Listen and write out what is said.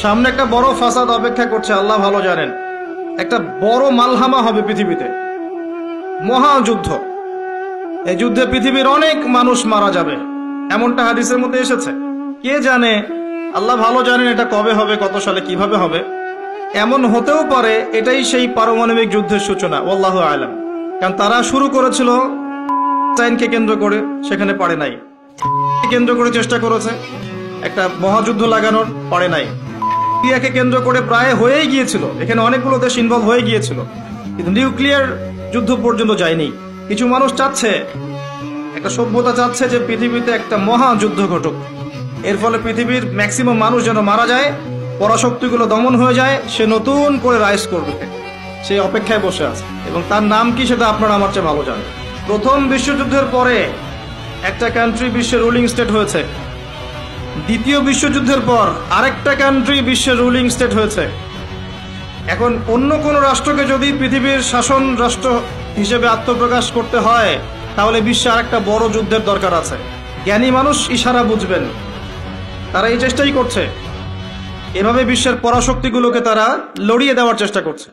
সামনে একটা বড় ফাসাদ অপেক্ষা করছে, আল্লাহ ভালো জানেন। একটা বড় মালহামা হবে পৃথিবীতে, মহাযুদ্ধ। এই যুদ্ধে পৃথিবীর অনেক মানুষ মারা যাবে, এমনটা হাদিসের মধ্যে এসেছে। কে জানে, আল্লাহ ভালো জানেন এটা কবে হবে, কত সালে, কিভাবে হবে। এমন হতেও পারে এটাই সেই পারমাণবিক যুদ্ধের সূচনা, আল্লাহু আলাম। কারণ তারা শুরু করেছিল চাইনকে কেন্দ্র করে, সেখানে পারে নাই। কেন্দ্র করে চেষ্টা করেছে একটা মহাযুদ্ধ লাগানোর, পারে নাই। সিরিয়াকে কেন্দ্র করে প্রায় হয়েই গিয়েছিল, এখানে অনেকগুলো দেশ ইনভলভ হয়ে গিয়েছিল, কিন্তু নিউক্লিয়ার যুদ্ধ পর্যন্ত যায়নি। কিছু মানুষ চাচ্ছে, একটা সভ্যতা চাচ্ছে যে পৃথিবীতে একটা মহাযুদ্ধ ঘটুক, এর ফলে পৃথিবীর ম্যাক্সিমাম মানুষ যেন মারা যায়, পরাশক্তিগুলো দমন হয়ে যায়, সে নতুন করে রাইজ করবে। সেই অপেক্ষায় বসে আছে, এবং তার নাম কি সেটা আপনারা আমার চেয়ে ভালো জানেন। প্রথম বিশ্বযুদ্ধের পরে একটা কান্ট্রি বিশ্বের রুলিং স্টেট হয়েছে, দ্বিতীয় বিশ্বযুদ্ধের পর আরেকটা কান্ট্রি বিশ্বের রুলিং স্টেট হয়েছে। এখন অন্য কোন রাষ্ট্রকে যদি পৃথিবীর শাসন রাষ্ট্র হিসেবে আত্মপ্রকাশ করতে হয়, তাহলে বিশ্বে আরেকটা বড় যুদ্ধের দরকার আছে। জ্ঞানী মানুষ ইশারা বুঝবেন, তারা এই চেষ্টাই করছে। এভাবে বিশ্বের পরাশক্তিগুলোকে তারা লড়িয়ে দেওয়ার চেষ্টা করছে।